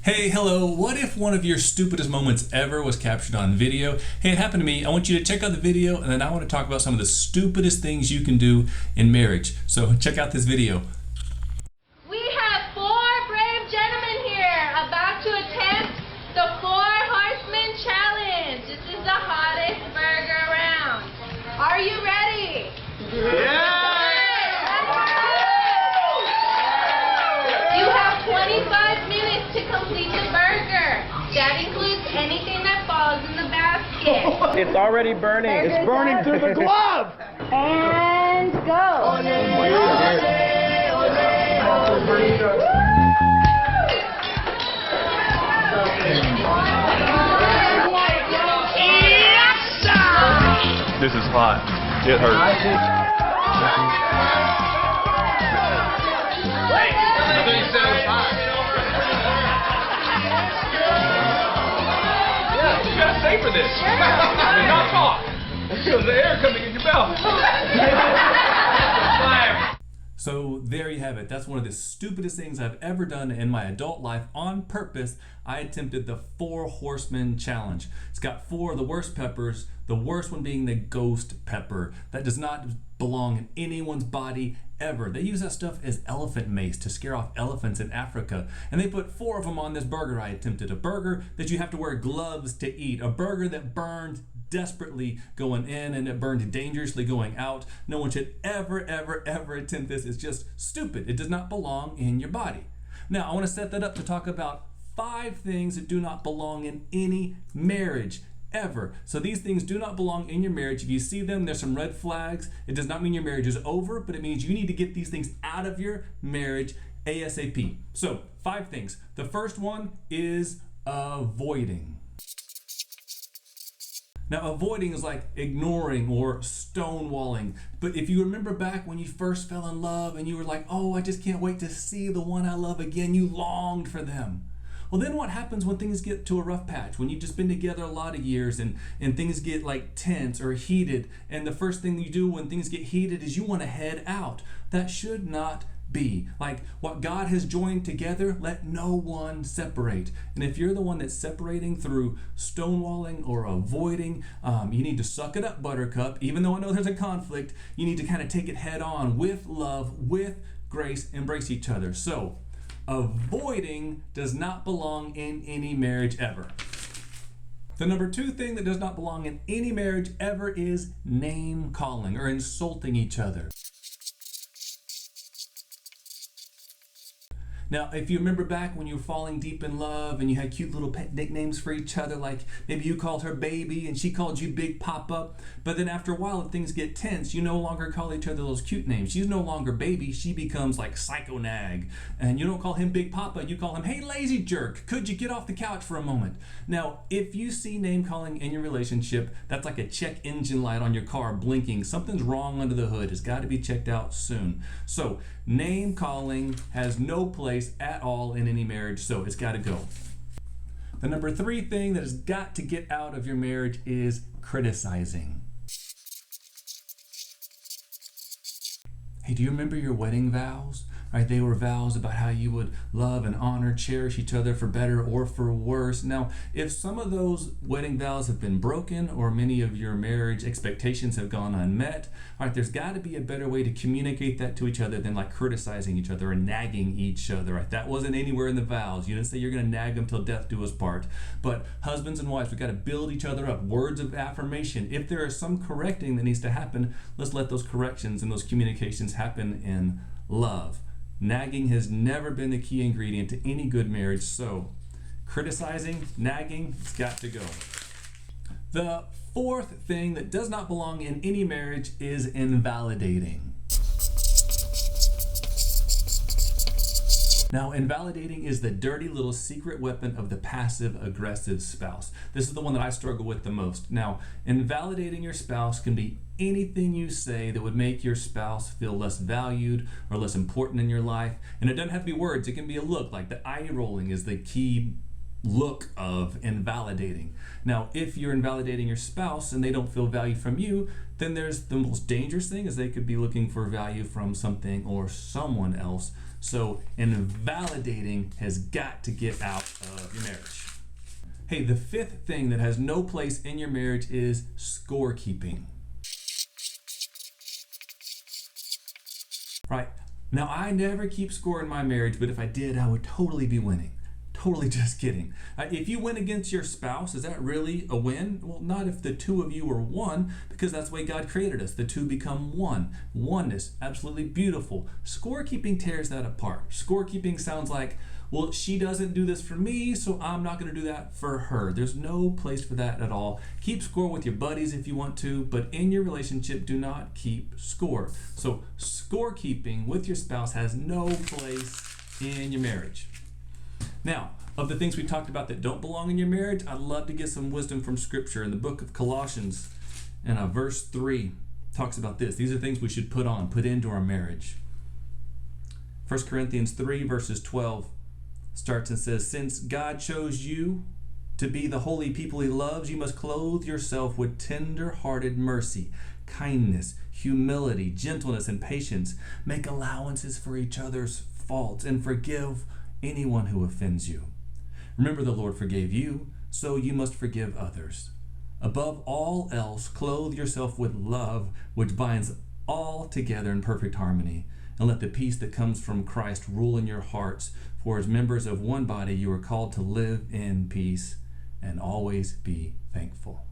Hey, hello, what if one of your stupidest moments ever was captured on video? Hey, it happened to me. I want you to check out the video and then I want to talk about some of the stupidest things you can do in marriage. So check out this video. We have four brave gentlemen here about to attempt the Four Horsemen Challenge. This is the hottest burger around. Are you ready? Yeah! You have 25 minutes to complete the burger. That includes anything that falls in the basket. It's already burning. It's burning through the glove! And go. This is hot. It hurts. I thought you said it was hot. Yeah, you gotta stay for this. I mean, not talk. Because the air coming in your mouth. Fire. So there you have it. That's one of the stupidest things I've ever done in my adult life on purpose. I attempted the Four Horsemen Challenge. It's got four of the worst peppers, the worst one being the ghost pepper. That does not belong in anyone's body ever. They use that stuff as elephant mace to scare off elephants in Africa. And they put four of them on this burger I attempted. A burger that you have to wear gloves to eat. A burger that burned desperately going in and it burned dangerously going out. No one should ever attempt this. It's just stupid. It does not belong in your body. Now I want to set that up to talk about 5 things that do not belong in any marriage ever. So these things do not belong in your marriage. If you see them, there's some red flags. It does not mean your marriage is over, but it means you need to get these things out of your marriage ASAP. So 5 things. The first one is avoiding. Now, avoiding is like ignoring or stonewalling. But if you remember back when you first fell in love and you were like, oh, I just can't wait to see the one I love again, you longed for them. Well, then what happens when things get to a rough patch? When you've just been together a lot of years and things get like tense or heated, and the first thing you do when things get heated is you want to head out. That should not be. Like, what God has joined together, let no one separate. And if you're the one that's separating through stonewalling or avoiding, you need to suck it up, Buttercup. Even though I know there's a conflict, you need to kind of take it head on with love, with grace, embrace each other. So avoiding does not belong in any marriage ever. The number 2 thing that does not belong in any marriage ever is name calling or insulting each other. Now, if you remember back when you were falling deep in love and you had cute little pet nicknames for each other, like maybe you called her baby and she called you Big Papa, but then after a while, if things get tense, you no longer call each other those cute names. She's no longer baby, she becomes like Psycho Nag. And you don't call him Big Papa, you call him, hey, lazy jerk, could you get off the couch for a moment? Now, if you see name calling in your relationship, that's like a check engine light on your car blinking. Something's wrong under the hood. It's got to be checked out soon. So, name calling has no place at all in any marriage, so it's got to go. The number 3 thing that has got to get out of your marriage is criticizing. Hey, do you remember your wedding vows? Right, they were vows about how you would love and honor, cherish each other for better or for worse. Now, if some of those wedding vows have been broken or many of your marriage expectations have gone unmet, all right, there's got to be a better way to communicate that to each other than like criticizing each other or nagging each other. Right? That wasn't anywhere in the vows. You didn't say you're going to nag them till death do us part. But husbands and wives, we've got to build each other up. Words of affirmation. If there is some correcting that needs to happen, let's let those corrections and those communications happen in love. Nagging has never been the key ingredient to any good marriage, so criticizing, nagging, it's got to go. The 4th thing that does not belong in any marriage is invalidating. Now, invalidating is the dirty little secret weapon of the passive-aggressive spouse. This is the one that I struggle with the most. Now, invalidating your spouse can be anything you say that would make your spouse feel less valued or less important in your life. And it doesn't have to be words. It can be a look, like the eye rolling is the key look of invalidating. Now, if you're invalidating your spouse and they don't feel value from you, then there's the most dangerous thing is they could be looking for value from something or someone else. So invalidating has got to get out of your marriage. Hey, the fifth thing that has no place in your marriage is scorekeeping. Right. Now, I never keep score in my marriage, but if I did, I would totally be winning. Totally just kidding. If you win against your spouse, is that really a win? Well, not if the two of you are one, because that's the way God created us. The two become one. Oneness, absolutely beautiful. Scorekeeping tears that apart. Scorekeeping sounds like, well, she doesn't do this for me, so I'm not going to do that for her. There's no place for that at all. Keep score with your buddies if you want to, but in your relationship, do not keep score. So scorekeeping with your spouse has no place in your marriage. Now, of the things we talked about that don't belong in your marriage, I'd love to get some wisdom from Scripture. In the book of Colossians, and verse 3 talks about this. These are things we should put into our marriage. 1 Corinthians 3 verses 12 starts and says, since God chose you to be the holy people he loves, you must clothe yourself with tender-hearted mercy, kindness, humility, gentleness, and patience. Make allowances for each other's faults and forgive anyone who offends you. Remember, the Lord forgave you, so you must forgive others. Above all else, clothe yourself with love, which binds all together in perfect harmony. And let the peace that comes from Christ rule in your hearts, for as members of one body you are called to live in peace and always be thankful.